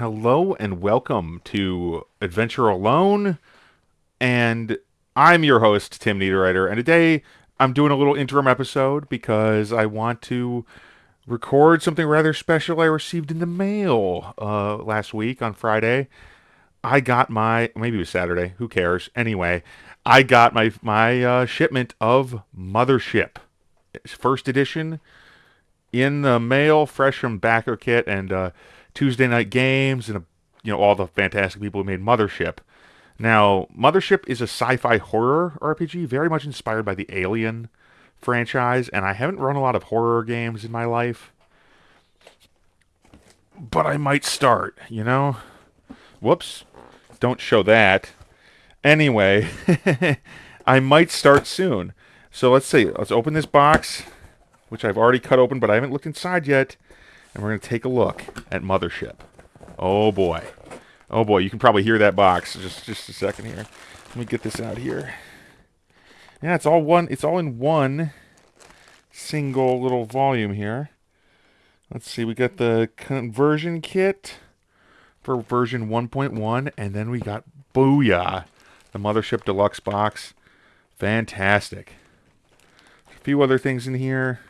Hello and welcome to Adventure Alone. And I'm your host, Tim Niederreiter. And today I'm doing a little interim episode because I want to record something rather special I received in the mail last week on Friday. I got maybe it was Saturday, who cares? Anyway, I got my shipment of Mothership. First edition in the mail, fresh from Backer Kit and Tuesday Night Games, and all the fantastic people who made Mothership. Now, Mothership is a sci-fi horror RPG, very much inspired by the Alien franchise, and I haven't run a lot of horror games in my life, but I might start. Whoops, don't show that. Anyway, I might start soon. So let's see. Let's open this box, which I've already cut open, but I haven't looked inside yet. And we're going to take a look at Mothership. Oh boy. Oh boy, you can probably hear that box. Just a second here. Let me get this out here. Yeah, it's all in one single little volume here. Let's see, we got the conversion kit for version 1.1, and then we got Booyah, the Mothership Deluxe box. Fantastic. A few other things in here.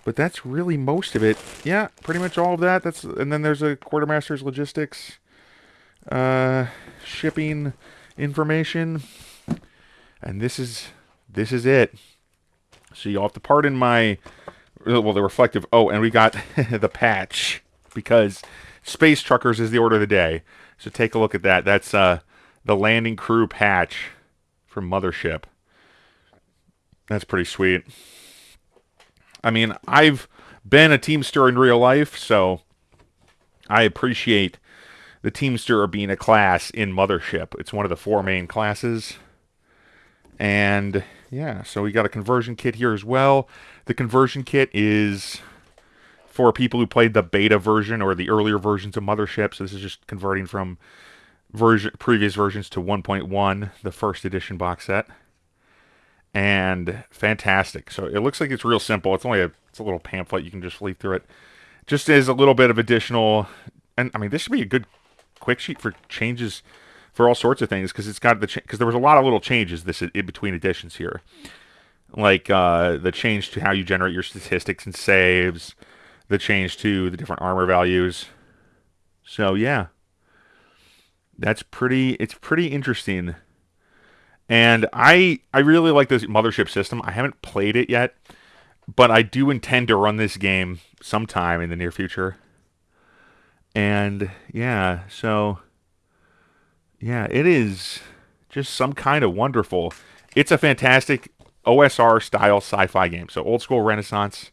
But that's really most of it. Yeah, pretty much all of that. And then there's a Quartermaster's Logistics shipping information. And this is it. So you'll have to pardon the reflective. Oh, and we got the patch because Space Truckers is the order of the day. So take a look at that. That's the landing crew patch from Mothership. That's pretty sweet. I mean, I've been a Teamster in real life, so I appreciate the Teamster being a class in Mothership. It's one of the four main classes. And yeah, so we got a conversion kit here as well. The conversion kit is for people who played the beta version or the earlier versions of Mothership. So this is just converting from previous versions to 1.1, the first edition box set. And fantastic. So it looks like it's real simple. It's a little pamphlet. You can just leaf through it. Just as a little bit of additional, and I mean, this should be a good quick sheet for changes for all sorts of things because it's got because there was a lot of little changes in between editions here, like the change to how you generate your statistics and saves, the change to the different armor values. So yeah, it's pretty interesting. And I really like this Mothership system. I haven't played it yet, but I do intend to run this game sometime in the near future. And yeah, so yeah, it is just some kind of wonderful. It's a fantastic OSR style sci-fi game. So old school Renaissance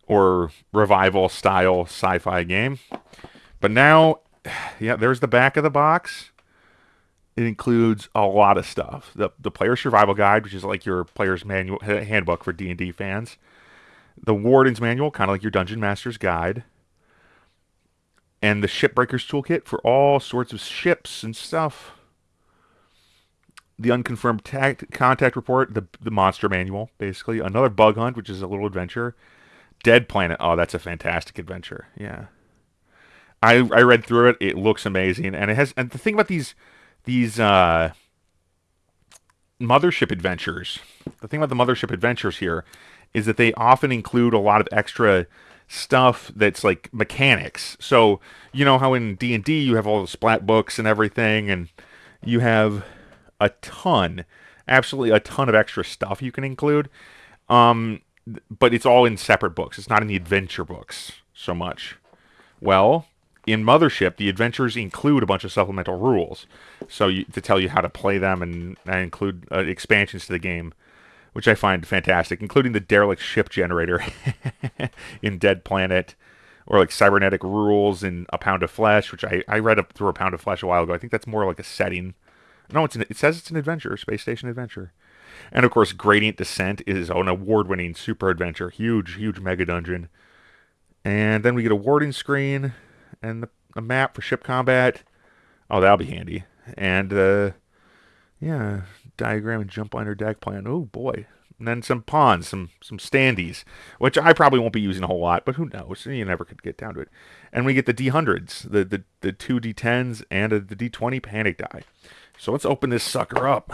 or revival style sci-fi game. But now, yeah, there's the back of the box. It includes a lot of stuff. The player survival guide, which is like your player's manual handbook for D&D fans. The warden's manual, kind of like your dungeon master's guide. And the shipbreaker's toolkit for all sorts of ships and stuff. The unconfirmed contact report, the monster manual, basically. Another bug hunt, which is a little adventure. Dead Planet. Oh, that's a fantastic adventure. Yeah. I read through it. It looks amazing. And the thing about these Mothership adventures. The thing about the Mothership adventures here is that they often include a lot of extra stuff that's like mechanics. So you know how in D&D you have all the splat books and everything, and you have absolutely a ton of extra stuff you can include. But it's all in separate books. It's not in the adventure books so much. Well, in Mothership, the adventures include a bunch of supplemental rules, to tell you how to play them, and include expansions to the game, which I find fantastic, including the derelict ship generator in Dead Planet, or like cybernetic rules in A Pound of Flesh, which I read up through A Pound of Flesh a while ago. I think that's more like a setting. No, it says it's an adventure, space station adventure. And of course, Gradient Descent is an award-winning super adventure, huge mega dungeon. And then we get a warding screen and a map for ship combat. Oh, that'll be handy. And yeah, diagram and jump liner deck plan. Oh boy, And then some pawns, some standees, which I probably won't be using a whole lot, but who knows? You never could get down to it. And we get the D100s, the two D10s, and the D20 panic die. So let's open this sucker up,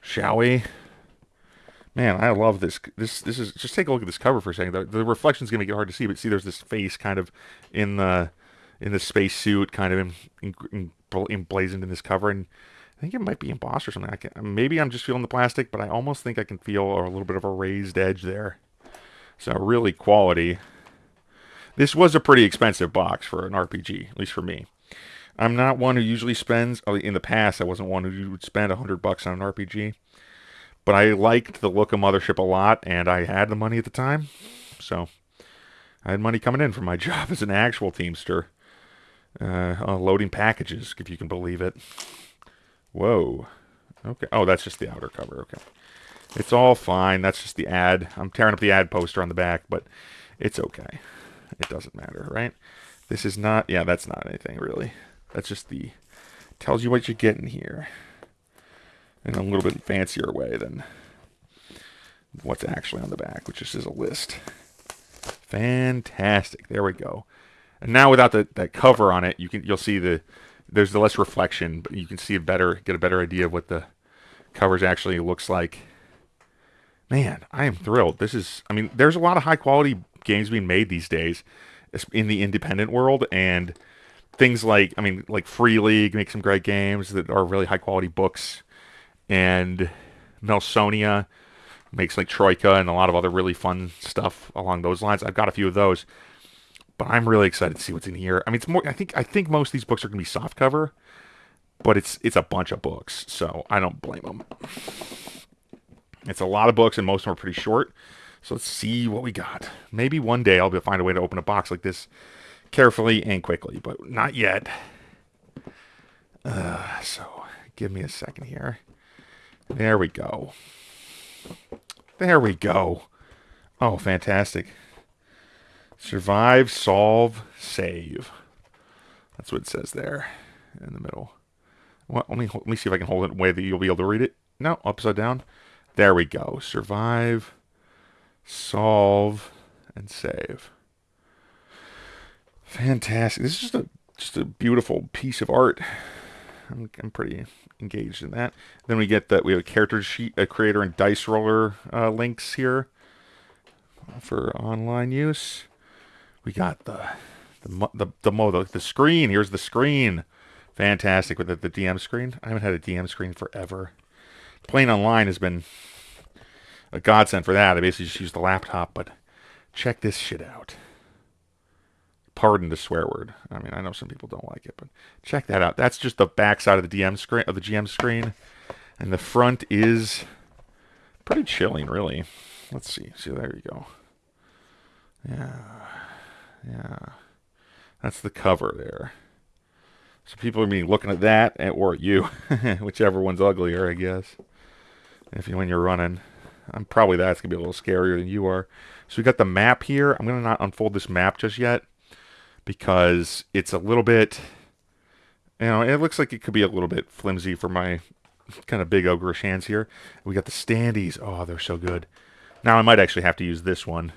shall we? Man, I love this. This is just take a look at this cover for a second. The reflection's gonna make it hard to see, but see, there's this face kind of in the space suit, kind of emblazoned in this cover, and I think it might be embossed or something. Maybe I'm just feeling the plastic, but I almost think I can feel a little bit of a raised edge there. So really quality. This was a pretty expensive box for an RPG, at least for me. I'm not one who usually spends, in the past I wasn't one who would spend $100 on an RPG. But I liked the look of Mothership a lot, and I had the money at the time. So I had money coming in from my job as an actual Teamster. Loading packages, if you can believe it. Whoa. Okay. Oh, that's just the outer cover. Okay. It's all fine. That's just the ad. I'm tearing up the ad poster on the back, but it's okay. It doesn't matter, right? This is not... Yeah, that's not anything, really. That's just the... Tells you what you're getting here. In a little bit fancier way than what's actually on the back, which just is a list. Fantastic. There we go. And now without that cover on it, you'll see there's the less reflection, but you can see get a better idea of what the covers actually looks like. Man, I am thrilled. There's a lot of high quality games being made these days in the independent world, and things like Free League makes some great games that are really high quality books, and Melsonia makes like Troika and a lot of other really fun stuff along those lines. I've got a few of those. But I'm really excited to see what's in here. It's more. I think most of these books are going to be softcover, but it's a bunch of books, so I don't blame them. It's a lot of books, and most of them are pretty short. So let's see what we got. Maybe one day I'll find a way to open a box like this carefully and quickly, but not yet. So give me a second here. There we go. There we go. Oh, fantastic. Survive, solve, save. That's what it says there in the middle. Well, let me see if I can hold it in a way that you'll be able to read it. No, upside down. There we go. Survive, solve, and save. Fantastic. This is just a beautiful piece of art. I'm pretty engaged in that. Then we have a character sheet, a creator, and dice roller links here for online use. We got the screen. Here's the screen. Fantastic with the DM screen. I haven't had a DM screen forever. Playing online has been a godsend for that. I basically just use the laptop, but check this shit out. Pardon the swear word. I know some people don't like it, but check that out. That's just the back side of the GM screen, and the front is pretty chilling, really. Let's see. See, there you go. Yeah. That's the cover there. So people are going to be looking at that, or at you, whichever one's uglier, I guess. When you're running, that's going to be a little scarier than you are. So we got the map here. I'm going to not unfold this map just yet, because it's a little bit, it looks like it could be a little bit flimsy for my kind of big ogreish hands here. We got the standees. Oh, they're so good. Now I might actually have to use this one.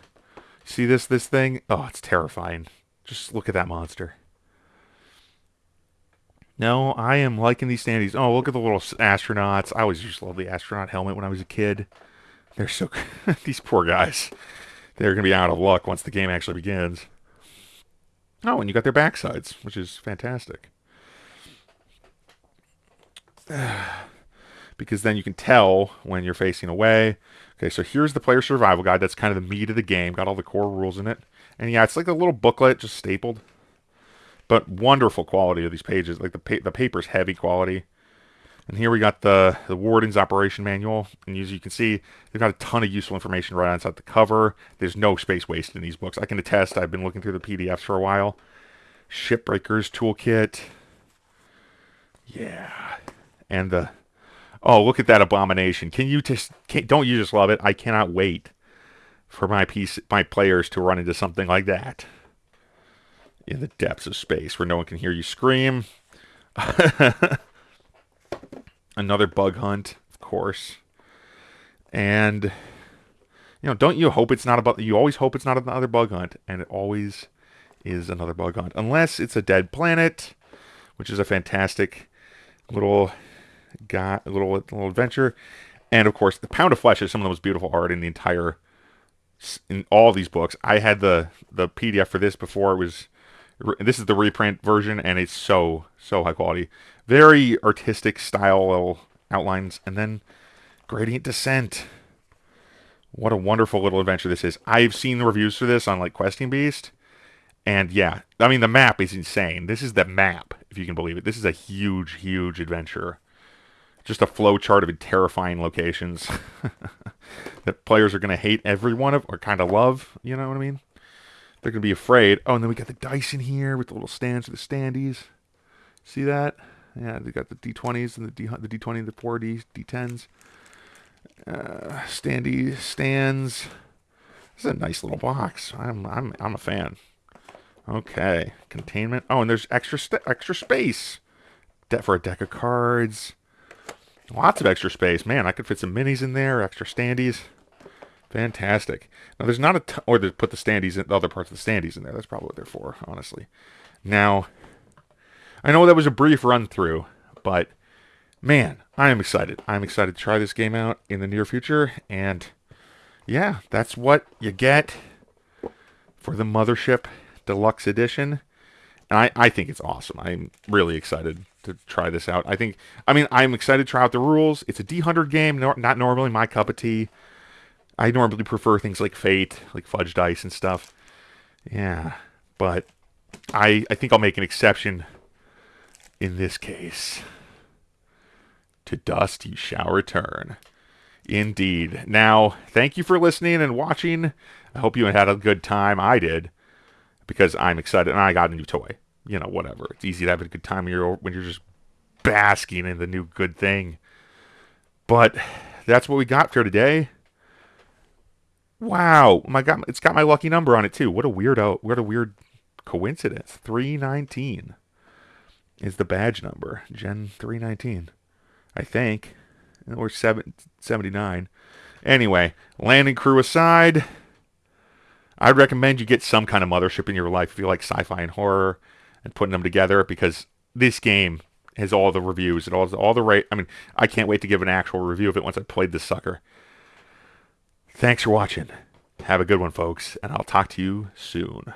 See this thing? Oh, it's terrifying. Just look at that monster. No, I am liking these standees. Oh, look at the little astronauts. I always used to love the astronaut helmet when I was a kid. They're so good. These poor guys. They're going to be out of luck once the game actually begins. Oh, and you got their backsides, which is fantastic. Because then you can tell when you're facing away. Okay, so here's the player survival guide. That's kind of the meat of the game. Got all the core rules in it. And yeah, it's like a little booklet, just stapled. But wonderful quality of these pages. Like the paper's heavy quality. And here we got the Warden's Operation Manual. And as you can see, they've got a ton of useful information right inside the cover. There's no space wasted in these books. I can attest. I've been looking through the PDFs for a while. Shipbreaker's Toolkit. Yeah. And oh, look at that abomination. Don't you just love it? I cannot wait for my players to run into something like that. In the depths of space where no one can hear you scream. Another bug hunt, of course. And don't you hope it's not about? You always hope it's not another bug hunt, and it always is another bug hunt, unless it's a dead planet, which is a fantastic little little adventure. And of course, the Pound of Flesh is some of the most beautiful art in the entire in all these books. I had the PDF for this before it was. This is the reprint version, and it's so high quality, very artistic style outlines, and then gradient descent. What a wonderful little adventure this is. I've seen the reviews for this on like Questing Beast, and yeah, I mean the map is insane. This is the map, if you can believe it. This is a huge adventure. Just a flow chart of terrifying locations that players are going to hate every one of, or kind of love. You know what I mean? They're going to be afraid. Oh, and then we got the dice in here with the little stands for the standees. See that? Yeah, they got the D20s and the D20 and the 4D D10s. Stands. This is a nice little box. I'm a fan. Okay, containment. Oh, and there's extra space for a deck of cards. Lots of extra space. Man, I could fit some minis in there, extra standees. Fantastic. Now, there's not a or to put the standees in the other parts of the standees in there. That's probably what they're for, honestly. Now, I know that was a brief run through, but man, I am excited. I'm excited to try this game out in the near future, and yeah, that's what you get for the Mothership Deluxe Edition. And I think it's awesome. I'm really excited to try this out. I'm excited to try out the rules. It's a D100 game, not normally my cup of tea. I normally prefer things like Fate, like Fudge Dice and stuff. Yeah, but I think I'll make an exception in this case. To dust you shall return. Indeed. Now, thank you for listening and watching. I hope you had a good time. I did, because I'm excited, and I got a new toy. Whatever. It's easy to have a good time when you're just basking in the new good thing. But that's what we got for today. Wow. Oh my God, it's got my lucky number on it too. What a weird coincidence. 319 is the badge number. Gen 319. I think. Or 79. Anyway, landing crew aside, I'd recommend you get some kind of Mothership in your life if you like sci-fi and horror and putting them together, because this game has all the reviews and all the right. I mean, I can't wait to give an actual review of it once I played this sucker. Thanks for watching. Have a good one, folks, and I'll talk to you soon.